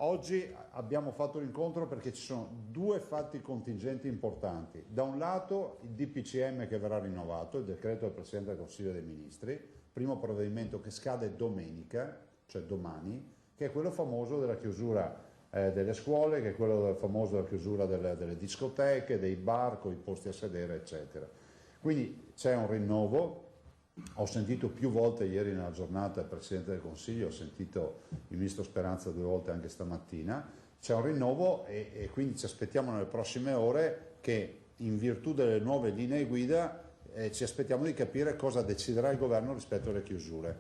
Oggi abbiamo fatto l'incontro perché ci sono due fatti contingenti importanti. Da un lato il DPCM che verrà rinnovato, il decreto del Presidente del Consiglio dei Ministri, primo provvedimento che scade domenica, cioè domani, che è quello famoso della chiusura delle scuole, che è quello famoso della chiusura delle discoteche, dei bar, con i posti a sedere, eccetera. Quindi c'è un rinnovo. Ho sentito più volte ieri nella giornata il Presidente del Consiglio, ho sentito il Ministro Speranza 2 volte anche stamattina, c'è un rinnovo e quindi ci aspettiamo nelle prossime ore che in virtù delle nuove linee guida ci aspettiamo di capire cosa deciderà il Governo rispetto alle chiusure.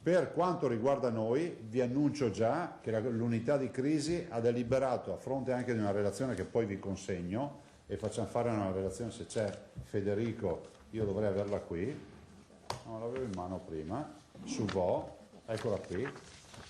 Per quanto riguarda noi vi annuncio già che l'unità di crisi ha deliberato, a fronte anche di una relazione che poi vi consegno, e facciamo fare una relazione, se c'è Federico, io dovrei averla qui, non l'avevo in mano prima, su Vo, eccola qui,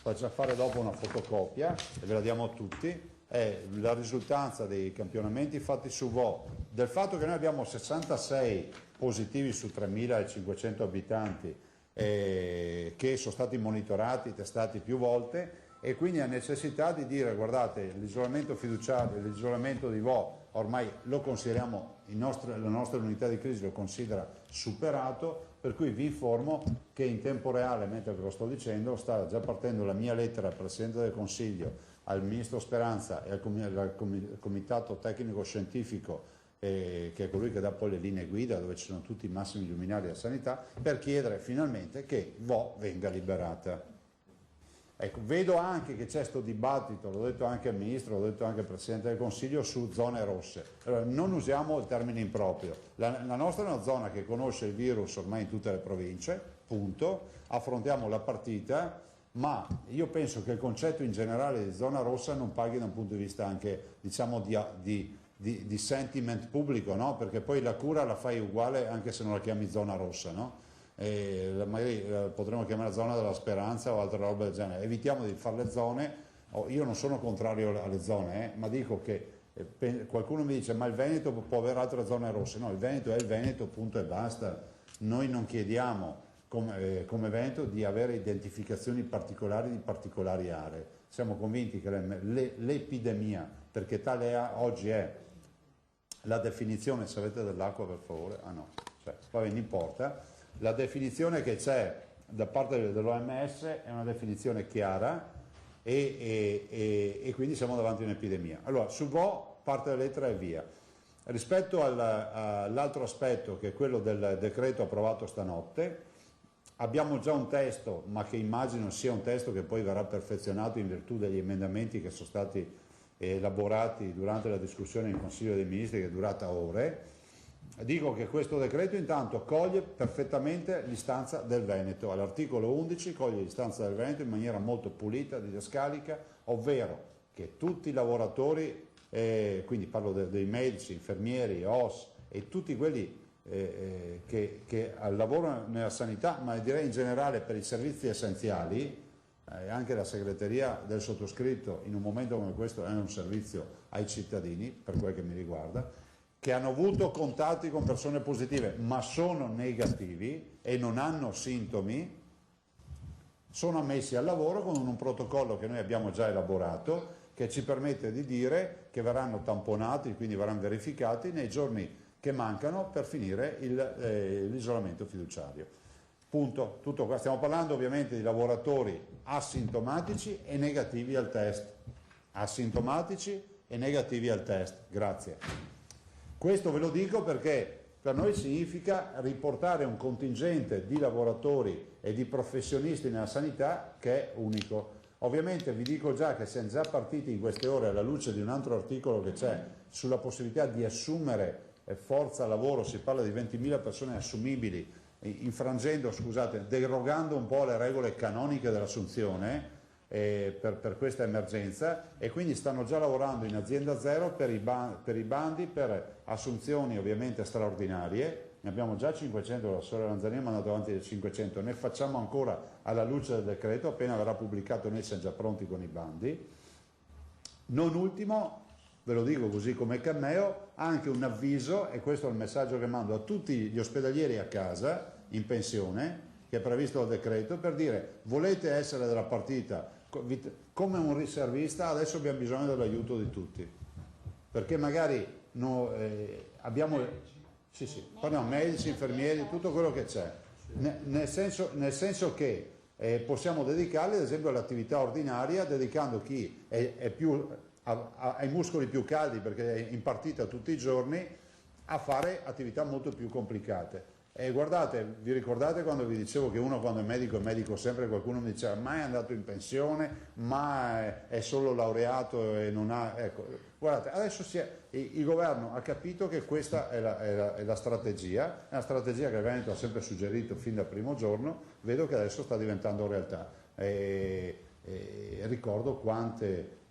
faccio fare dopo una fotocopia e ve la diamo a tutti, è la risultanza dei campionamenti fatti su Vo, del fatto che noi abbiamo 66 positivi su 3.500 abitanti che sono stati monitorati, testati più volte, e quindi la necessità di dire guardate l'isolamento fiduciario, l'isolamento di Vo ormai lo consideriamo, la nostra unità di crisi lo considera superato, per cui vi informo che in tempo reale, mentre ve lo sto dicendo, sta già partendo la mia lettera al Presidente del Consiglio, al Ministro Speranza e al Comitato Tecnico Scientifico, che è colui che dà poi le linee guida, dove ci sono tutti i massimi luminari della sanità, per chiedere finalmente che Vo venga liberata. Ecco, vedo anche che c'è questo dibattito, l'ho detto anche al Ministro, l'ho detto anche al Presidente del Consiglio, su zone rosse. Allora, non usiamo il termine improprio. La nostra è una zona che conosce il virus ormai in tutte le province, punto. Affrontiamo la partita, ma io penso che il concetto in generale di zona rossa non paghi da un punto di vista anche, diciamo, di sentiment pubblico, no? Perché poi la cura la fai uguale anche se non la chiami zona rossa, no? Magari potremmo chiamare zona della speranza o altre robe del genere. Evitiamo di fare le zone. Io non sono contrario alle zone, ma dico che qualcuno mi dice ma il Veneto può avere altre zone rosse. No, il Veneto è il Veneto, punto e basta. Noi non chiediamo come Veneto di avere identificazioni particolari di particolari aree. Siamo convinti che l'epidemia, perché tale oggi è la definizione, se avete dell'acqua per favore, poi non importa. La definizione che c'è da parte dell'OMS è una definizione chiara e quindi siamo davanti a un'epidemia. Allora, su Vo parte la lettera e via. Rispetto all'altro aspetto, che è quello del decreto approvato stanotte, abbiamo già un testo, ma che immagino sia un testo che poi verrà perfezionato in virtù degli emendamenti che sono stati elaborati durante la discussione in Consiglio dei Ministri, che è durata ore. Dico che questo decreto intanto coglie perfettamente l'istanza del Veneto, all'articolo 11 coglie l'istanza del Veneto in maniera molto pulita, didascalica, ovvero che tutti i lavoratori, quindi parlo dei medici, infermieri, OS e tutti quelli che lavorano nella sanità, ma direi in generale per i servizi essenziali, anche la segreteria del sottoscritto in un momento come questo è un servizio ai cittadini, per quel che mi riguarda, che hanno avuto contatti con persone positive ma sono negativi e non hanno sintomi, sono ammessi al lavoro con un protocollo che noi abbiamo già elaborato, che ci permette di dire che verranno tamponati, quindi verranno verificati nei giorni che mancano per finire l'isolamento fiduciario. Punto. Tutto qua. Stiamo parlando ovviamente di lavoratori asintomatici e negativi al test. Asintomatici e negativi al test. Grazie. Questo ve lo dico perché per noi significa riportare un contingente di lavoratori e di professionisti nella sanità che è unico. Ovviamente vi dico già che siamo già partiti in queste ore alla luce di un altro articolo che c'è sulla possibilità di assumere forza lavoro, si parla di 20.000 persone assumibili, infrangendo, scusate, derogando un po' le regole canoniche dell'assunzione per questa emergenza, e quindi stanno già lavorando in azienda zero per i bandi per assunzioni ovviamente straordinarie. Ne abbiamo già 500, la Sole Lanzani ha mandato avanti le 500, ne facciamo ancora alla luce del decreto, appena verrà pubblicato noi siamo già pronti con i bandi. Non ultimo, ve lo dico così come cameo, anche un avviso, e questo è il messaggio che mando a tutti gli ospedalieri a casa in pensione, che è previsto dal decreto, per dire volete essere della partita come un riservista adesso abbiamo bisogno dell'aiuto di tutti, perché magari abbiamo, sì, parliamo medici, infermieri, tutto quello che c'è, nel senso che possiamo dedicarli ad esempio all'attività ordinaria, dedicando chi ha i muscoli più caldi perché è in partita tutti i giorni, a fare attività molto più complicate. E guardate, vi ricordate quando vi dicevo che uno quando è medico sempre, qualcuno mi diceva ma è andato in pensione, ma è solo laureato e non ha... Ecco, guardate, adesso il governo ha capito che questa è la strategia, è una strategia che il Veneto ha sempre suggerito fin dal primo giorno, vedo che adesso sta diventando realtà. Ricordo quanti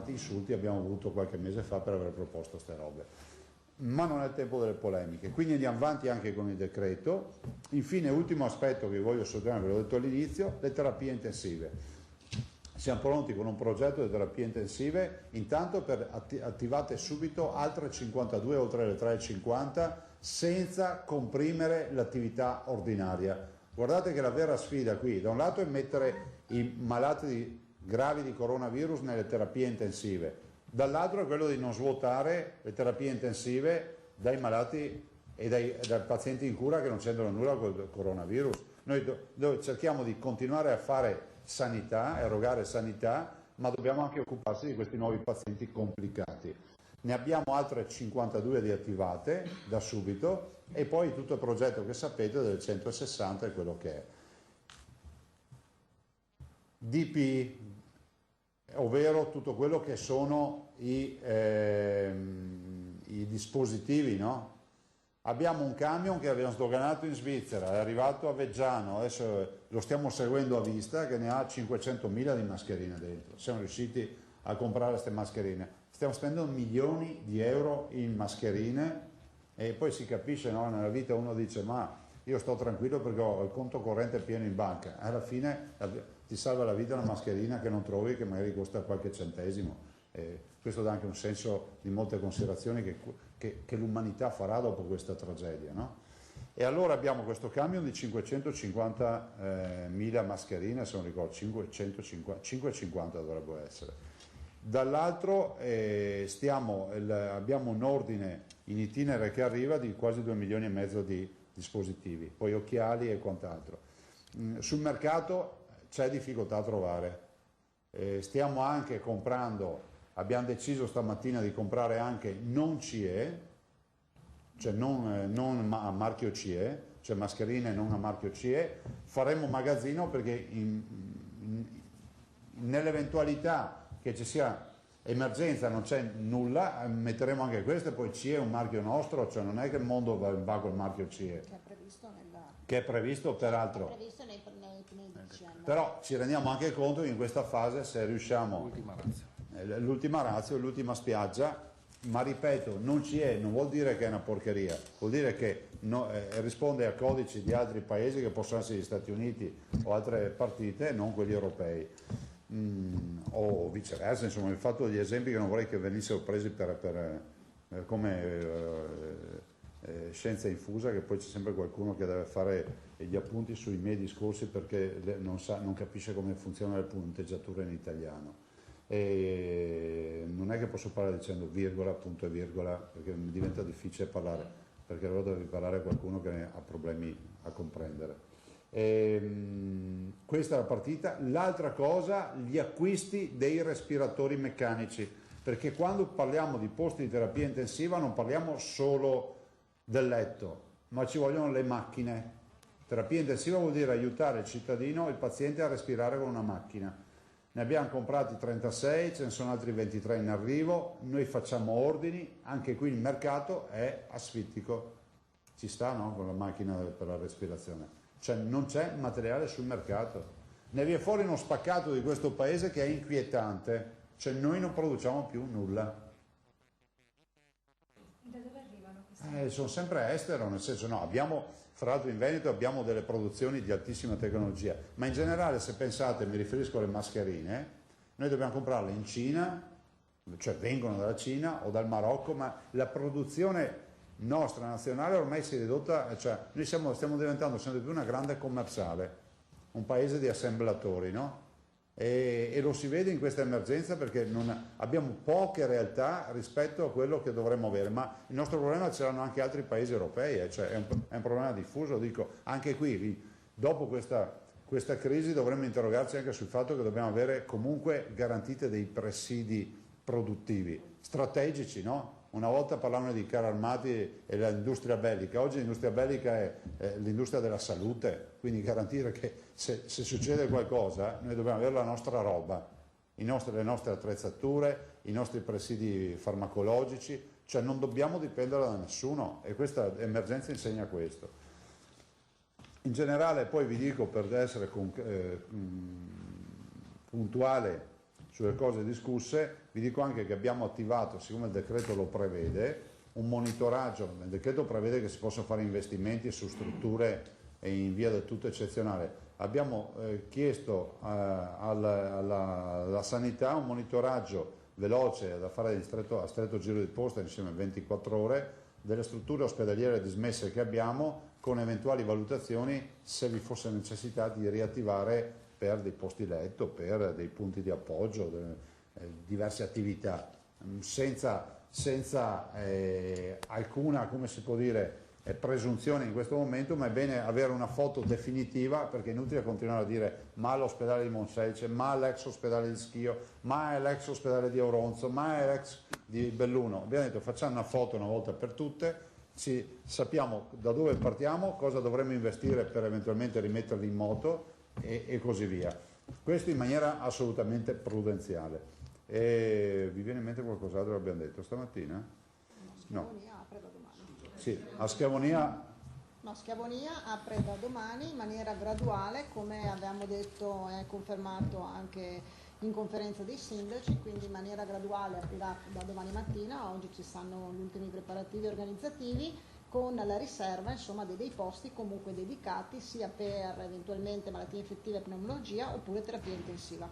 insulti abbiamo avuto qualche mese fa per aver proposto queste robe. Ma non è il tempo delle polemiche, quindi andiamo avanti anche con il decreto. Infine, ultimo aspetto che voglio sottolineare, ve l'ho detto all'inizio, le terapie intensive. Siamo pronti con un progetto di terapie intensive, intanto attivate subito altre 52 oltre le 3,50 senza comprimere l'attività ordinaria. Guardate che la vera sfida qui, da un lato è mettere i malati gravi di coronavirus nelle terapie intensive, dall'altro è quello di non svuotare le terapie intensive dai malati e dai pazienti in cura che non c'entrano nulla con il coronavirus. Noi cerchiamo di continuare a fare sanità, erogare sanità, ma dobbiamo anche occuparsi di questi nuovi pazienti complicati. Ne abbiamo altre 52 di attivate da subito e poi tutto il progetto che sapete del 160 è quello che è. DP, ovvero tutto quello che sono i dispositivi, no? Abbiamo un camion che abbiamo sdoganato in Svizzera, è arrivato a Veggiano, adesso lo stiamo seguendo a vista, che ne ha 500.000 di mascherine dentro. Siamo riusciti a comprare queste mascherine. Stiamo spendendo milioni di euro in mascherine e poi si capisce, no? Nella vita uno dice ma io sto tranquillo perché ho il conto corrente pieno in banca. Alla fine ti salva la vita una mascherina che non trovi, che magari costa qualche centesimo. Questo dà anche un senso di molte considerazioni che l'umanità farà dopo questa tragedia, no? E allora abbiamo questo camion di 550.000 mascherine, se non ricordo, 550 dovrebbe essere. Dall'altro abbiamo un ordine in itinere che arriva di quasi 2 milioni e mezzo di dispositivi, poi occhiali e quant'altro. Sul mercato c'è difficoltà a trovare. Stiamo anche comprando, abbiamo deciso stamattina di comprare anche non CE, cioè non a marchio CE, cioè mascherine non a marchio CE. Faremo magazzino perché nell'eventualità che ci sia emergenza, non c'è nulla, metteremo anche queste, poi CE è un marchio nostro, cioè non è che il mondo va col marchio CE. Che è previsto peraltro. È previsto nei 15 anni. Però ci rendiamo anche conto che in questa fase, se riusciamo, l'ultima razza, l'ultima spiaggia, ma ripeto, non vuol dire che è una porcheria, vuol dire che risponde a codici di altri paesi che possono essere gli Stati Uniti o altre partite, non quelli europei. O viceversa, insomma, vi ho fatto degli esempi che non vorrei che venissero presi come scienza infusa, che poi c'è sempre qualcuno che deve fare gli appunti sui miei discorsi perché non capisce come funziona la punteggiatura in italiano. E non è che posso parlare dicendo virgola, punto e virgola, perché mi diventa difficile parlare, perché allora devi parlare a qualcuno che ha problemi a comprendere. Questa è la partita. L'altra cosa, gli acquisti dei respiratori meccanici, perché quando parliamo di posti di terapia intensiva non parliamo solo del letto, ma ci vogliono le macchine. Terapia intensiva vuol dire aiutare il cittadino, il paziente a respirare con una macchina. Ne abbiamo comprati 36, ce ne sono altri 23 in arrivo, noi facciamo ordini, anche qui il mercato è asfittico, ci sta, no? Con la macchina per la respirazione. Cioè non c'è materiale sul mercato. Ne viene fuori uno spaccato di questo paese che è inquietante, cioè noi non produciamo più nulla. Da dove arrivano questi? Sono sempre estero, nel senso no, fra l'altro in Veneto abbiamo delle produzioni di altissima tecnologia, ma in generale se pensate, mi riferisco alle mascherine, noi dobbiamo comprarle in Cina, cioè vengono dalla Cina o dal Marocco, ma la produzione nostra nazionale ormai si è ridotta, cioè noi stiamo diventando sempre più una grande commerciale, un paese di assemblatori, no? e lo si vede in questa emergenza perché abbiamo poche realtà rispetto a quello che dovremmo avere, ma il nostro problema ce l'hanno anche altri paesi europei, cioè è un problema diffuso, dico, anche qui, dopo questa crisi dovremmo interrogarci anche sul fatto che dobbiamo avere comunque garantite dei presidi produttivi, strategici, no? Una volta parlavano di carri armati e dell'industria bellica, oggi l'industria bellica è l'industria della salute, quindi garantire che se succede qualcosa noi dobbiamo avere la nostra roba, le nostre attrezzature, i nostri presidi farmacologici, cioè non dobbiamo dipendere da nessuno e questa emergenza insegna questo. In generale poi vi dico, per essere puntuale sulle cose discusse, vi dico anche che abbiamo attivato, siccome il decreto lo prevede, un monitoraggio. Il decreto prevede che si possano fare investimenti su strutture in via del tutto eccezionale. Abbiamo chiesto alla sanità un monitoraggio veloce da fare a stretto giro di posta insieme a 24 ore delle strutture ospedaliere dismesse che abbiamo, con eventuali valutazioni se vi fosse necessità di riattivare per dei posti letto, per dei punti di appoggio, diverse attività, senza alcuna, come si può dire, presunzione in questo momento, ma è bene avere una foto definitiva, perché è inutile continuare a dire ma l'ospedale di Monselice, ma l'ex ospedale di Schio, ma l'ex ospedale di Auronzo, ma l'ex di Belluno. Abbiamo detto facciamo una foto una volta per tutte, sappiamo da dove partiamo, cosa dovremmo investire per eventualmente rimetterli in moto e così via. Questo in maniera assolutamente prudenziale. E vi viene in mente qualcos'altro che abbiamo detto stamattina? No. Apre da domani. Sì, a Schiavonia. No, Schiavonia apre da domani in maniera graduale, come abbiamo detto, è confermato anche in conferenza dei sindaci, quindi in maniera graduale aprirà da domani mattina. Oggi ci stanno gli ultimi preparativi organizzativi, con la riserva insomma dei posti comunque dedicati sia per eventualmente malattie infettive e pneumologia oppure terapia intensiva.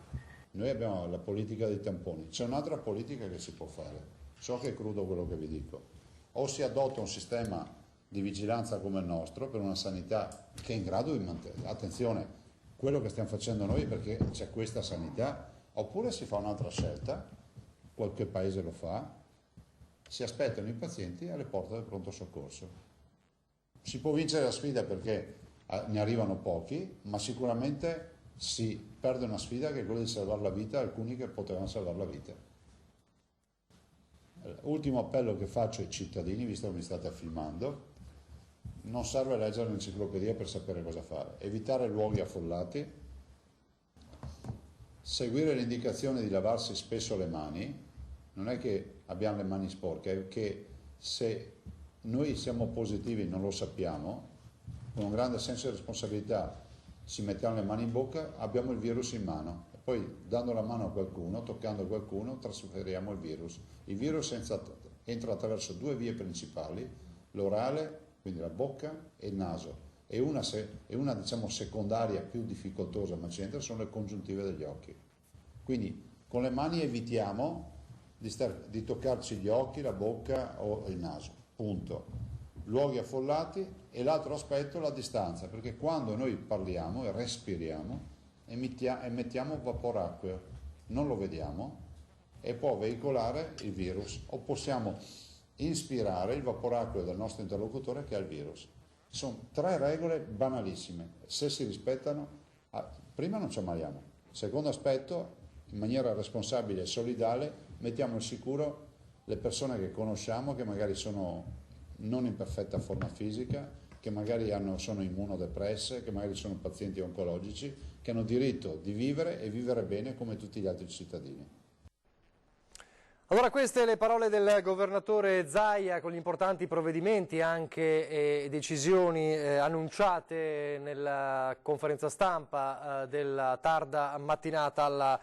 Noi abbiamo la politica dei tamponi, c'è un'altra politica che si può fare, so che è crudo quello che vi dico, o si adotta un sistema di vigilanza come il nostro per una sanità che è in grado di mantenere, attenzione, quello che stiamo facendo noi perché c'è questa sanità, oppure si fa un'altra scelta, qualche paese lo fa, si aspettano i pazienti alle porte del pronto soccorso. Si può vincere la sfida perché ne arrivano pochi, ma sicuramente si perde una sfida che è quella di salvare la vita a alcuni che potevano salvare la vita. Ultimo appello che faccio ai cittadini, visto che mi state filmando, non serve leggere l'enciclopedia per sapere cosa fare. Evitare luoghi affollati, seguire l'indicazione di lavarsi spesso le mani. Non è che abbiamo le mani sporche, è che se noi siamo positivi non lo sappiamo, con un grande senso di responsabilità ci mettiamo le mani in bocca, abbiamo il virus in mano e poi dando la mano a qualcuno, toccando qualcuno, trasferiamo il virus. Il virus entra attraverso due vie principali, l'orale, quindi la bocca, e il naso, e una diciamo secondaria più difficoltosa ma c'entra sono le congiuntive degli occhi. Quindi con le mani evitiamo di toccarci gli occhi, la bocca o il naso, punto. Luoghi affollati, e l'altro aspetto la distanza, perché quando noi parliamo e respiriamo emettiamo vapore acqueo, non lo vediamo e può veicolare il virus, o possiamo inspirare il vapore acqueo del nostro interlocutore che ha il virus. Sono tre regole banalissime, se si rispettano, prima non ci ammaliamo, secondo aspetto, in maniera responsabile e solidale mettiamo al sicuro le persone che conosciamo, che magari sono non in perfetta forma fisica, che magari sono immunodepresse, che magari sono pazienti oncologici, che hanno diritto di vivere e vivere bene come tutti gli altri cittadini. Allora, queste le parole del governatore Zaia con gli importanti provvedimenti anche e decisioni annunciate nella conferenza stampa della tarda mattinata alla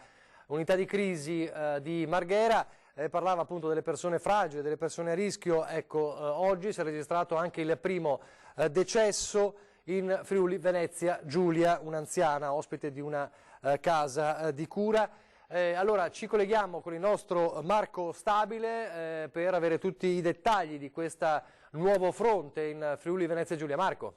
unità di crisi di Marghera. Parlava appunto delle persone fragili, delle persone a rischio. Ecco, oggi si è registrato anche il primo decesso in Friuli Venezia Giulia, un'anziana ospite di una casa di cura. Allora ci colleghiamo con il nostro Marco Stabile per avere tutti i dettagli di questo nuovo fronte in Friuli Venezia Giulia. Marco.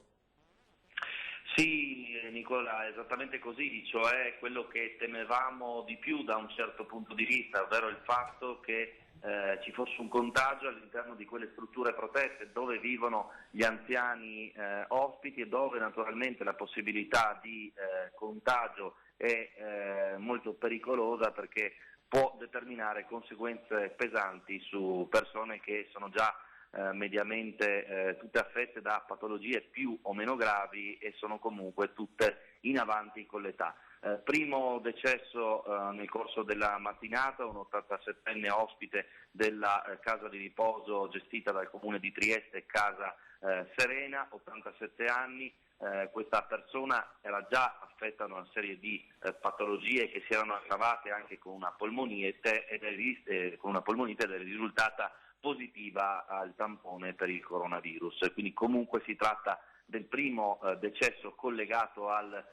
Sì, Nicola, è esattamente così, cioè quello che temevamo di più da un certo punto di vista, ovvero il fatto che ci fosse un contagio all'interno di quelle strutture protette dove vivono gli anziani ospiti e dove naturalmente la possibilità di contagio è molto pericolosa, perché può determinare conseguenze pesanti su persone che sono già mediamente tutte affette da patologie più o meno gravi e sono comunque tutte in avanti con l'età. Primo decesso nel corso della mattinata, un 87enne ospite della casa di riposo gestita dal comune di Trieste, Casa Serena, 87 anni. Questa persona era già affetta da una serie di patologie che si erano aggravate anche con una polmonite ed è risultata positiva al tampone per il coronavirus. Quindi comunque si tratta del primo decesso collegato al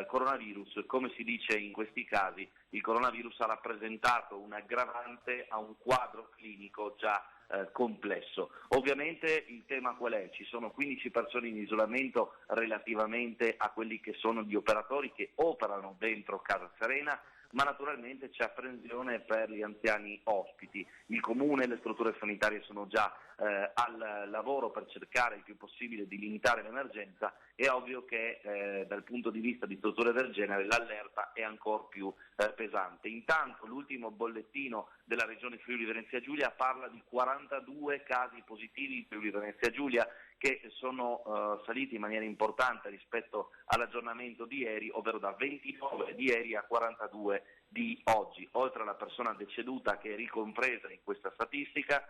coronavirus. Come si dice in questi casi, il coronavirus ha rappresentato un aggravante a un quadro clinico già complesso. Ovviamente il tema qual è? Ci sono 15 persone in isolamento relativamente a quelli che sono gli operatori che operano dentro Casa Serena, ma naturalmente c'è apprensione per gli anziani ospiti. Il comune e le strutture sanitarie sono già al lavoro per cercare il più possibile di limitare l'emergenza. È ovvio che dal punto di vista di strutture del genere l'allerta è ancora più pesante. Intanto l'ultimo bollettino della regione Friuli Venezia Giulia parla di 42 casi positivi in Friuli Venezia Giulia, che sono saliti in maniera importante rispetto all'aggiornamento di ieri, ovvero da 29 di ieri a 42 di oggi. Oltre alla persona deceduta che è ricompresa in questa statistica,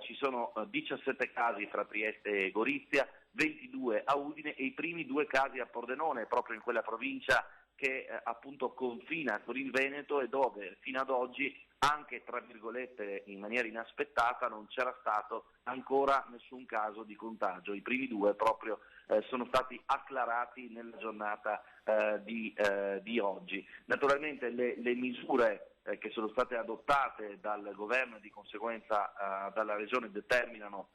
ci sono 17 casi fra Trieste e Gorizia, 22 a Udine e i primi 2 casi a Pordenone, proprio in quella provincia che appunto confina con il Veneto e dove fino ad oggi, anche tra virgolette in maniera inaspettata, non c'era stato ancora nessun caso di contagio. I primi 2 proprio sono stati acclarati nella giornata di oggi. Naturalmente le misure che sono state adottate dal governo e di conseguenza dalla regione determinano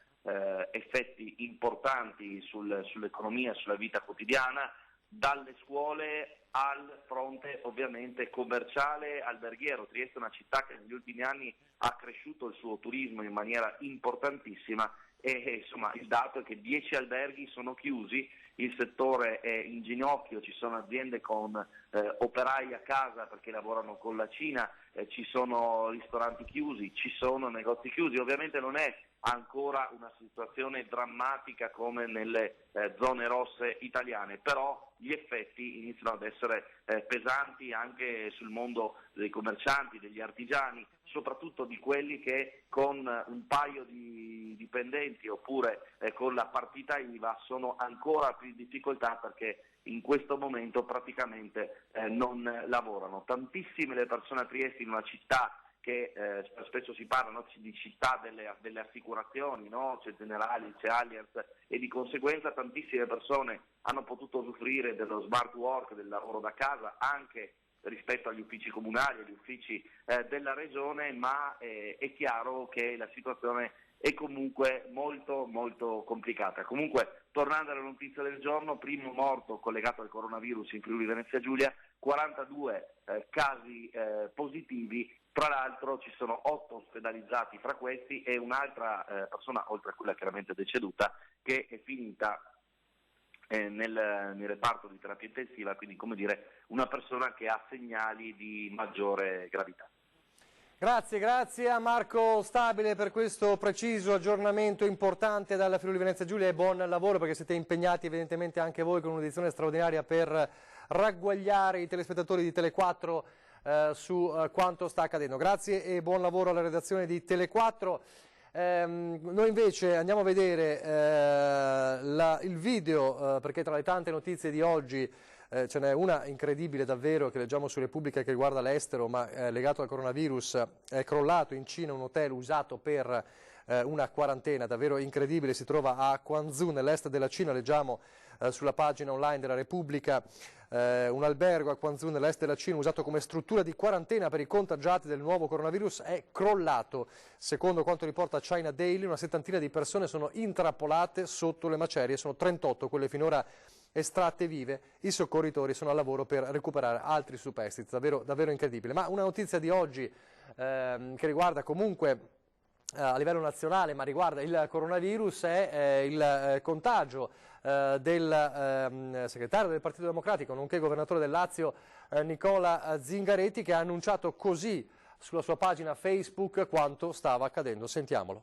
effetti importanti sull'economia e sulla vita quotidiana, dalle scuole al fronte ovviamente commerciale, alberghiero. Trieste è una città che negli ultimi anni ha cresciuto il suo turismo in maniera importantissima e insomma il dato è che 10 alberghi sono chiusi, il settore è in ginocchio, ci sono aziende con operai a casa perché lavorano con la Cina, ci sono ristoranti chiusi, ci sono negozi chiusi. Ovviamente non è ancora una situazione drammatica come nelle zone rosse italiane, però gli effetti iniziano ad essere pesanti anche sul mondo dei commercianti, degli artigiani, soprattutto di quelli che con un paio di dipendenti oppure con la partita IVA sono ancora più in difficoltà, perché in questo momento praticamente non lavorano. Tantissime le persone a Trieste, in una città che spesso si parla, no, di città delle assicurazioni, no? C'è Generali, c'è Allianz, e di conseguenza tantissime persone hanno potuto usufruire dello smart work, del lavoro da casa, anche rispetto agli uffici comunali, agli uffici della regione, ma è chiaro che la situazione è comunque molto molto complicata. Comunque, tornando alla notizia del giorno, primo morto collegato al coronavirus in Friuli Venezia Giulia, 42 casi positivi. Tra l'altro ci sono 8 ospedalizzati fra questi e un'altra persona, oltre a quella chiaramente deceduta, che è finita nel reparto di terapia intensiva, quindi come dire una persona che ha segnali di maggiore gravità. Grazie a Marco Stabile per questo preciso aggiornamento importante dalla Friuli Venezia Giulia, e buon lavoro, perché siete impegnati evidentemente anche voi con un'edizione straordinaria per ragguagliare i telespettatori di Tele4 su quanto sta accadendo. Grazie e buon lavoro alla redazione di Tele4. Noi invece andiamo a vedere il video, perché tra le tante notizie di oggi ce n'è una incredibile davvero che leggiamo su Repubblica, che riguarda l'estero, ma legato al coronavirus. È crollato in Cina un hotel usato per una quarantena davvero incredibile, si trova a Guangzhou nell'est della Cina. Leggiamo sulla pagina online della Repubblica un albergo a Guangzhou nell'est della Cina usato come struttura di quarantena per i contagiati del nuovo coronavirus è crollato. Secondo quanto riporta China Daily, una settantina di persone sono intrappolate sotto le macerie, sono 38 quelle finora estratte vive, i soccorritori sono al lavoro per recuperare altri superstiti, davvero incredibile. Ma una notizia di oggi che riguarda comunque a livello nazionale, ma riguarda il coronavirus, è il contagio del segretario del Partito Democratico, nonché governatore del Lazio, Nicola Zingaretti, che ha annunciato così sulla sua pagina Facebook quanto stava accadendo. Sentiamolo.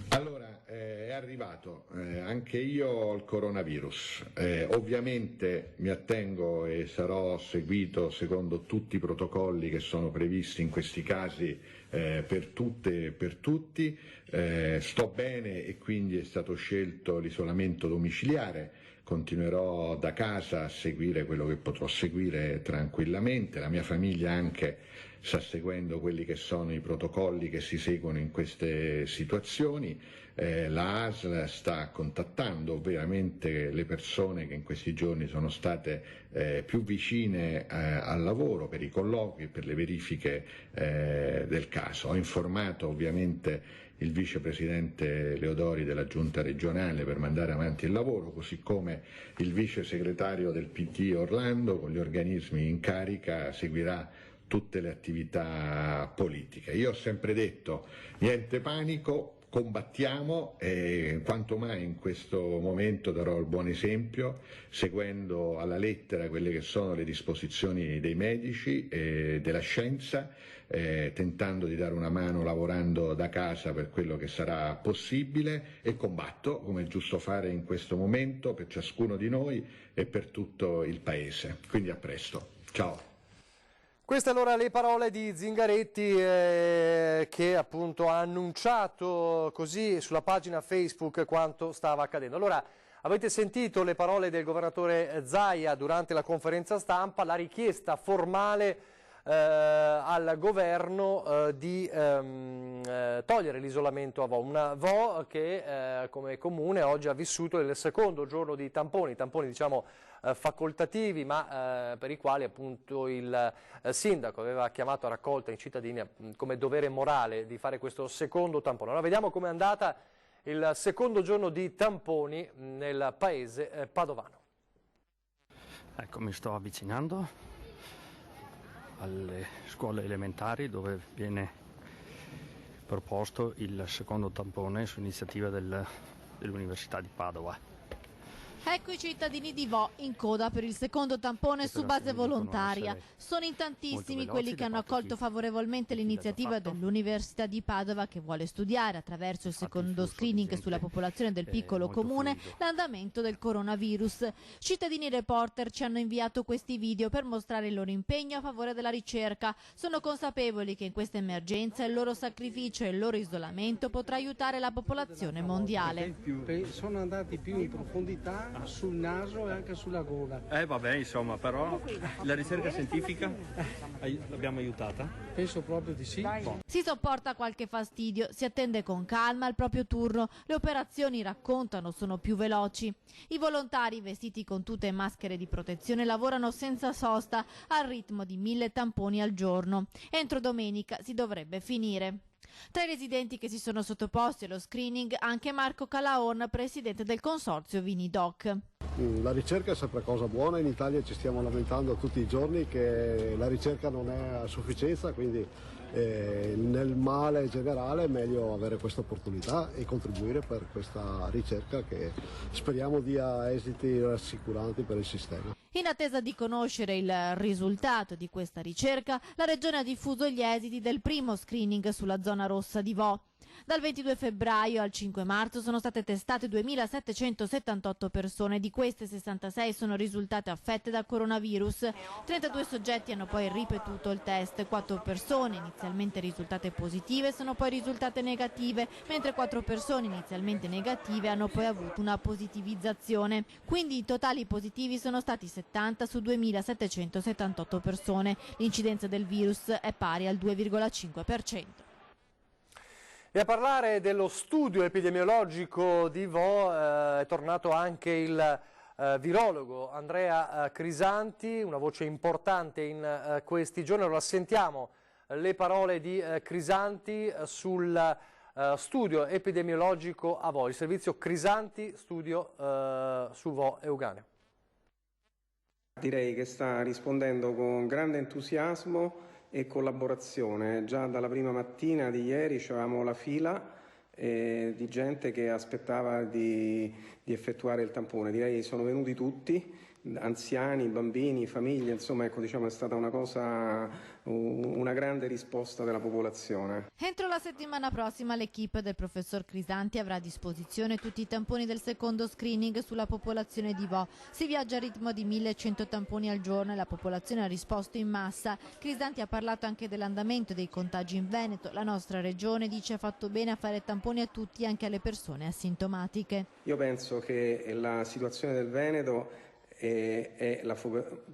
Allora, è arrivato anche io ho il coronavirus. Ovviamente mi attengo e sarò seguito secondo tutti i protocolli che sono previsti in questi casi per tutte e per tutti. Sto bene e quindi è stato scelto l'isolamento domiciliare. Continuerò da casa a seguire quello che potrò seguire tranquillamente. La mia famiglia anche sta seguendo quelli che sono i protocolli che si seguono in queste situazioni. La ASL sta contattando ovviamente le persone che in questi giorni sono state più vicine al lavoro per i colloqui e per le verifiche del caso. Ho informato ovviamente il vicepresidente Leodori della giunta regionale per mandare avanti il lavoro, così come il vice segretario del PD Orlando con gli organismi in carica seguirà tutte le attività politiche. Io ho sempre detto niente panico, combattiamo e quanto mai in questo momento darò il buon esempio seguendo alla lettera quelle che sono le disposizioni dei medici e della scienza, tentando di dare una mano lavorando da casa per quello che sarà possibile e combatto come è giusto fare in questo momento per ciascuno di noi e per tutto il Paese. Quindi a presto. Ciao. Queste allora le parole di Zingaretti che appunto ha annunciato così sulla pagina Facebook quanto stava accadendo. Allora, avete sentito le parole del governatore Zaia durante la conferenza stampa, la richiesta formale al governo di togliere l'isolamento a Vo, una Vo che come comune oggi ha vissuto il secondo giorno di tamponi diciamo facoltativi, ma per i quali appunto il sindaco aveva chiamato a raccolta i cittadini come dovere morale di fare questo secondo tampone. Allora vediamo com'è andata il secondo giorno di tamponi nel paese padovano. Ecco, mi sto avvicinando alle scuole elementari dove viene proposto il secondo tampone su iniziativa dell'Università di Padova. Ecco i cittadini di Vo in coda per il secondo tampone su base volontaria. Sono in tantissimi quelli che hanno accolto favorevolmente l'iniziativa dell'Università di Padova che vuole studiare attraverso il secondo screening sulla popolazione del piccolo comune l'andamento del coronavirus. Cittadini reporter ci hanno inviato questi video per mostrare il loro impegno a favore della ricerca. Sono consapevoli che in questa emergenza il loro sacrificio e il loro isolamento potrà aiutare la popolazione mondiale. Sono andati più in profondità sul naso e anche sulla gola. Vabbè, insomma, però la ricerca scientifica l'abbiamo aiutata? Penso proprio di sì. Si sopporta qualche fastidio, si attende con calma il proprio turno, le operazioni, raccontano, sono più veloci. I volontari, vestiti con tute e maschere di protezione, lavorano senza sosta al ritmo di 1000 tamponi al giorno. Entro domenica si dovrebbe finire. Tra i residenti che si sono sottoposti allo screening anche Marco Calaon, presidente del consorzio Vinidoc. La ricerca è sempre cosa buona, in Italia ci stiamo lamentando tutti i giorni che la ricerca non è a sufficienza, quindi nel male generale è meglio avere questa opportunità e contribuire per questa ricerca che speriamo dia esiti rassicuranti per il sistema. In attesa di conoscere il risultato di questa ricerca, la Regione ha diffuso gli esiti del primo screening sulla zona rossa di Vo. Dal 22 febbraio al 5 marzo sono state testate 2.778 persone, di queste 66 sono risultate affette da coronavirus. 32 soggetti hanno poi ripetuto il test, 4 persone inizialmente risultate positive sono poi risultate negative, mentre 4 persone inizialmente negative hanno poi avuto una positivizzazione. Quindi i totali positivi sono stati 70 su 2.778 persone. L'incidenza del virus è pari al 2,5%. E a parlare dello studio epidemiologico di Vo è tornato anche il virologo Andrea Crisanti, una voce importante in questi giorni. Allora sentiamo le parole di Crisanti sul studio epidemiologico a Vo, il servizio Crisanti studio su Vo. Euganeo. Direi che sta rispondendo con grande entusiasmo e collaborazione. Già dalla prima mattina di ieri avevamo la fila di gente che aspettava di effettuare il tampone. Direi sono venuti tutti, anziani, bambini, famiglie, insomma ecco, diciamo, è stata una grande risposta della popolazione. Entro la settimana prossima l'equipe del professor Crisanti avrà a disposizione tutti i tamponi del secondo screening sulla popolazione di Vo. Si viaggia a ritmo di 1100 tamponi al giorno e la popolazione ha risposto in massa. Crisanti ha parlato anche dell'andamento dei contagi in Veneto. La nostra regione dice ha fatto bene a fare tamponi a tutti, anche alle persone asintomatiche. Io penso che la situazione del Veneto è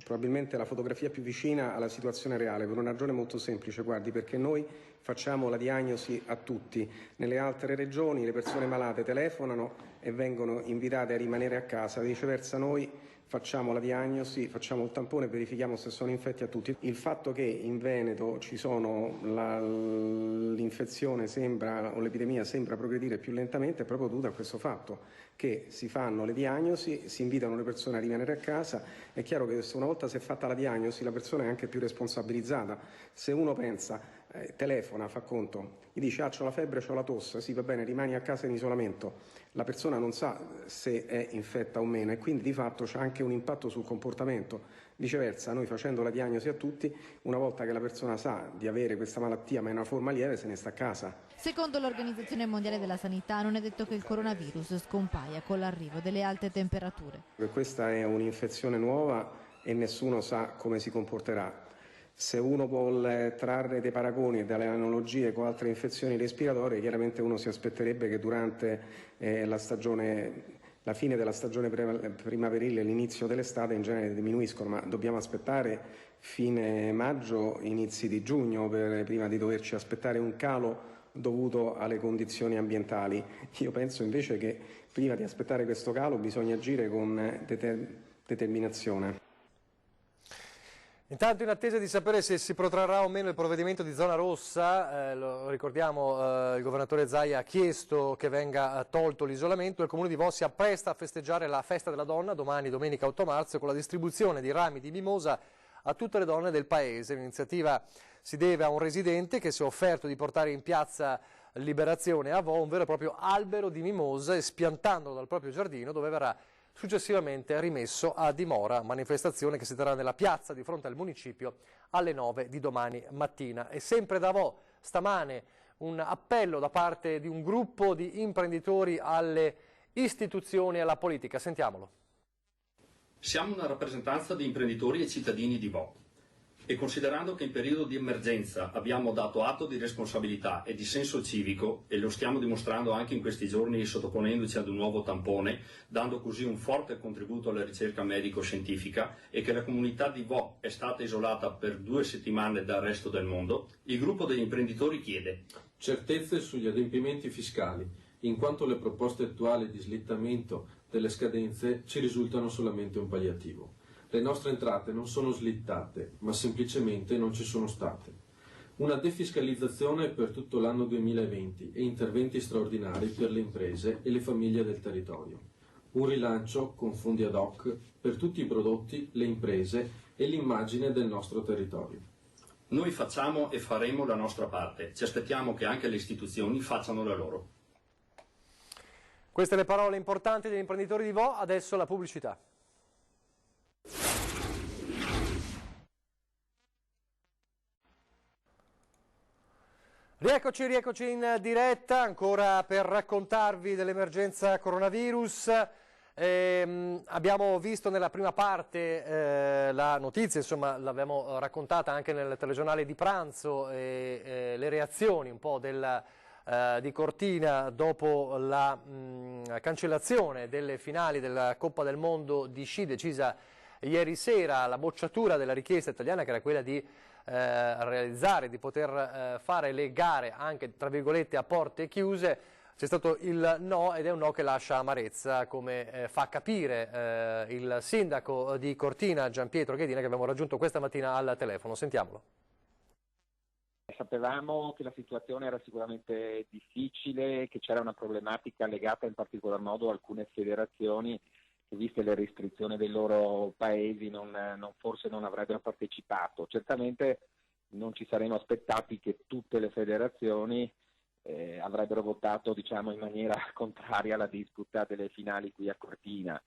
probabilmente la fotografia più vicina alla situazione reale, per una ragione molto semplice, guardi, perché noi facciamo la diagnosi a tutti. Nelle altre regioni le persone malate telefonano e vengono invitate a rimanere a casa, viceversa noi facciamo la diagnosi, facciamo il tampone e verifichiamo se sono infetti a tutti. Il fatto che in Veneto ci sono l'infezione sembra, o l'epidemia sembra progredire più lentamente, è proprio dovuto a questo fatto, che si fanno le diagnosi, si invitano le persone a rimanere a casa. È chiaro che una volta si è fatta la diagnosi la persona è anche più responsabilizzata. Se uno pensa, telefona, fa conto, gli dice c'ho la febbre, c'ho la tosse, sì va bene, rimani a casa in isolamento, la persona non sa se è infetta o meno e quindi di fatto c'è anche un impatto sul comportamento. Viceversa, noi facendo la diagnosi a tutti, una volta che la persona sa di avere questa malattia ma in una forma lieve, se ne sta a casa. Secondo l'Organizzazione Mondiale della Sanità non è detto che il coronavirus scompaia con l'arrivo delle alte temperature. Questa è un'infezione nuova e nessuno sa come si comporterà. Se uno vuole trarre dei paragoni e delle analogie con altre infezioni respiratorie, chiaramente uno si aspetterebbe che durante la fine della stagione primaverile e l'inizio dell'estate in genere diminuiscono, ma dobbiamo aspettare fine maggio, inizi di giugno prima di doverci aspettare un calo dovuto alle condizioni ambientali. Io penso invece che prima di aspettare questo calo bisogna agire con determinazione. Intanto, in attesa di sapere se si protrarrà o meno il provvedimento di zona rossa, lo ricordiamo, il governatore Zaia ha chiesto che venga tolto l'isolamento. Il comune di Vo si appresta a festeggiare la festa della donna domani, domenica 8 marzo, con la distribuzione di rami di mimosa a tutte le donne del paese. L'iniziativa si deve a un residente che si è offerto di portare in piazza Liberazione a Vo un vero e proprio albero di mimosa e spiantandolo dal proprio giardino, dove verrà successivamente rimesso a dimora, manifestazione che si terrà nella piazza di fronte al municipio alle 9 di domani mattina. E sempre da Vo, stamane un appello da parte di un gruppo di imprenditori alle istituzioni e alla politica. Sentiamolo. Siamo una rappresentanza di imprenditori e cittadini di Vo e considerando che in periodo di emergenza abbiamo dato atto di responsabilità e di senso civico e lo stiamo dimostrando anche in questi giorni sottoponendoci ad un nuovo tampone, dando così un forte contributo alla ricerca medico-scientifica e che la comunità di Vo è stata isolata per 2 settimane dal resto del mondo, il gruppo degli imprenditori chiede certezze sugli adempimenti fiscali, in quanto le proposte attuali di slittamento delle scadenze ci risultano solamente un palliativo. Le nostre entrate non sono slittate, ma semplicemente non ci sono state. Una defiscalizzazione per tutto l'anno 2020 e interventi straordinari per le imprese e le famiglie del territorio. Un rilancio con fondi ad hoc per tutti i prodotti, le imprese e l'immagine del nostro territorio. Noi facciamo e faremo la nostra parte. Ci aspettiamo che anche le istituzioni facciano la loro. Queste le parole importanti degli imprenditori di Vo, adesso la pubblicità. Rieccoci in diretta ancora per raccontarvi dell'emergenza coronavirus. Abbiamo visto nella prima parte la notizia, insomma l'abbiamo raccontata anche nel telegiornale di pranzo, le reazioni un po' di Cortina dopo la cancellazione delle finali della Coppa del Mondo di sci decisa ieri sera, la bocciatura della richiesta italiana che era quella di realizzare, di poter fare le gare anche tra virgolette a porte chiuse. C'è stato il no ed è un no che lascia amarezza, come fa capire il sindaco di Cortina Gianpietro Ghedina, che abbiamo raggiunto questa mattina al telefono. Sentiamolo. Sapevamo che la situazione era sicuramente difficile, che c'era una problematica legata in particolar modo a alcune federazioni che, viste le restrizioni dei loro paesi, forse non avrebbero partecipato. Certamente non ci saremmo aspettati che tutte le federazioni avrebbero votato, diciamo, in maniera contraria alla disputa delle finali qui a Cortina.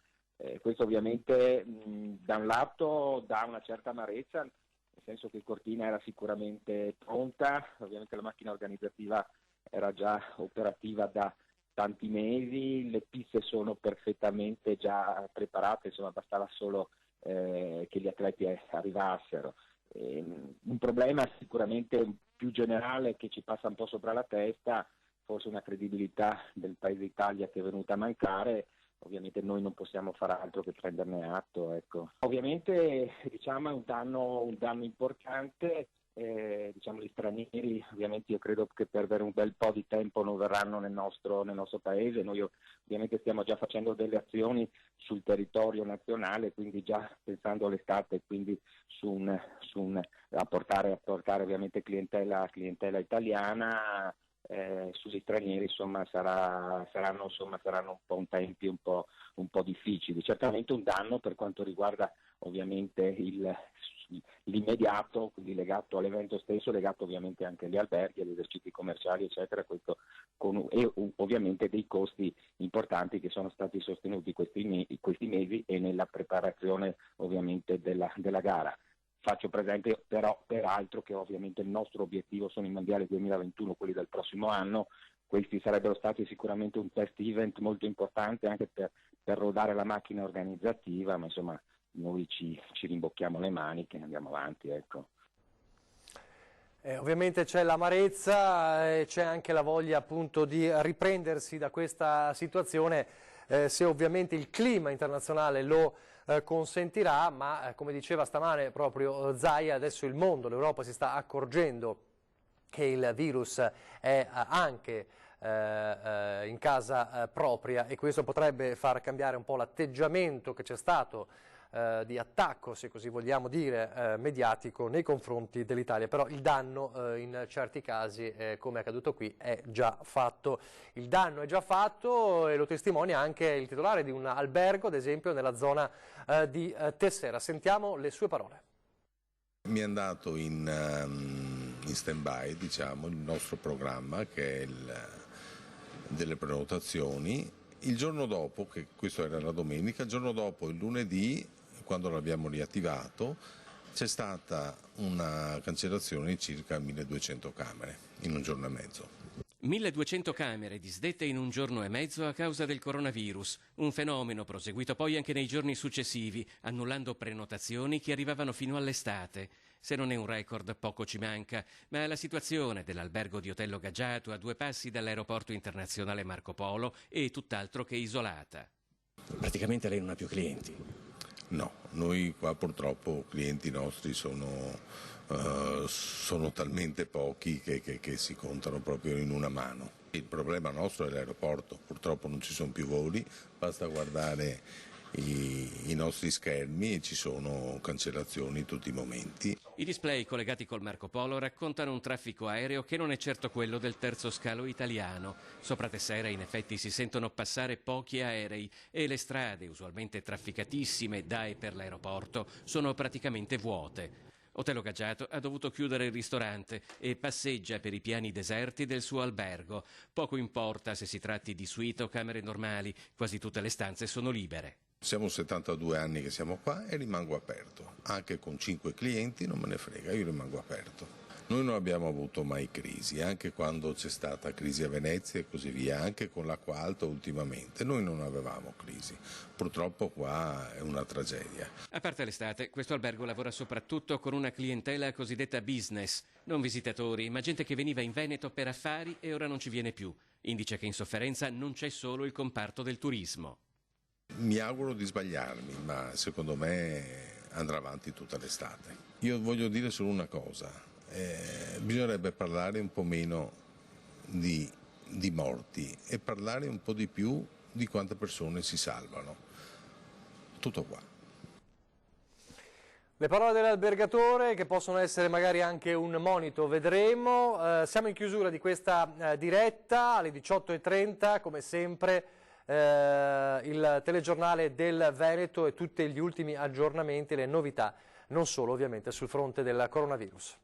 Questo ovviamente da un lato dà una certa amarezza, nel senso che Cortina era sicuramente pronta, ovviamente la macchina organizzativa era già operativa da tanti mesi, le piste sono perfettamente già preparate, insomma bastava solo che gli atleti arrivassero. Un problema sicuramente più generale che ci passa un po' sopra la testa, forse una credibilità del Paese Italia che è venuta a mancare. Ovviamente noi non possiamo fare altro che prenderne atto, ecco. Ovviamente diciamo è un danno importante, diciamo gli stranieri ovviamente io credo che per un bel po' di tempo non verranno nel nostro paese. Noi ovviamente stiamo già facendo delle azioni sul territorio nazionale, quindi già pensando all'estate, quindi a portare ovviamente clientela italiana. Sugli stranieri insomma saranno un po' un tempi un po' difficili, certamente un danno per quanto riguarda ovviamente l'immediato, quindi legato all'evento stesso, legato ovviamente anche agli alberghi, agli esercizi commerciali eccetera, questo e ovviamente dei costi importanti che sono stati sostenuti questi mesi e nella preparazione ovviamente della gara. Faccio presente però peraltro che ovviamente il nostro obiettivo sono i mondiali 2021, quelli del prossimo anno. Questi sarebbero stati sicuramente un test event molto importante anche per rodare la macchina organizzativa, ma insomma noi ci rimbocchiamo le maniche e andiamo avanti, ecco. Ovviamente c'è l'amarezza e c'è anche la voglia appunto di riprendersi da questa situazione, se ovviamente il clima internazionale lo consentirà, ma come diceva stamane proprio Zaia, adesso il mondo, l'Europa si sta accorgendo che il virus è anche in casa propria e questo potrebbe far cambiare un po' l'atteggiamento che c'è stato di attacco, se così vogliamo dire, mediatico nei confronti dell'Italia, però il danno in certi casi, come è accaduto qui, è già fatto. Il danno è già fatto e lo testimonia anche il titolare di un albergo, ad esempio, nella zona di Tessera. Sentiamo le sue parole. Mi è andato in stand-by, diciamo, il nostro programma, che è delle prenotazioni. Il giorno dopo, che questo era la domenica, il giorno dopo, il lunedì, quando l'abbiamo riattivato, c'è stata una cancellazione di circa 1200 camere in un giorno e mezzo. 1200 camere disdette in un giorno e mezzo a causa del coronavirus, un fenomeno proseguito poi anche nei giorni successivi, annullando prenotazioni che arrivavano fino all'estate. Se non è un record, poco ci manca, ma la situazione dell'albergo di Hotel Logaggiato a 2 passi dall'aeroporto internazionale Marco Polo è tutt'altro che isolata. Praticamente lei non ha più clienti? No, noi qua purtroppo clienti nostri sono talmente pochi che si contano proprio in una mano. Il problema nostro è l'aeroporto, purtroppo non ci sono più voli, basta guardare i nostri schermi e ci sono cancellazioni in tutti i momenti. I display collegati col Marco Polo raccontano un traffico aereo che non è certo quello del terzo scalo italiano. Sopra Tessera in effetti si sentono passare pochi aerei e le strade, usualmente trafficatissime da e per l'aeroporto, sono praticamente vuote. Hotel Logaggiato ha dovuto chiudere il ristorante e passeggia per i piani deserti del suo albergo. Poco importa se si tratti di suite o camere normali, quasi tutte le stanze sono libere. Siamo 72 anni che siamo qua e rimango aperto, anche con 5 clienti non me ne frega, io rimango aperto. Noi non abbiamo avuto mai crisi, anche quando c'è stata crisi a Venezia e così via, anche con l'acqua alta ultimamente, noi non avevamo crisi. Purtroppo qua è una tragedia. A parte l'estate, questo albergo lavora soprattutto con una clientela cosiddetta business, non visitatori, ma gente che veniva in Veneto per affari e ora non ci viene più. Indice che in sofferenza non c'è solo il comparto del turismo. Mi auguro di sbagliarmi, ma secondo me andrà avanti tutta l'estate. Io voglio dire solo una cosa, bisognerebbe parlare un po' meno di morti e parlare un po' di più di quante persone si salvano. Tutto qua. Le parole dell'albergatore, che possono essere magari anche un monito, vedremo. Siamo in chiusura di questa diretta, alle 18:30 come sempre il telegiornale del Veneto e tutti gli ultimi aggiornamenti e le novità, non solo ovviamente sul fronte del coronavirus.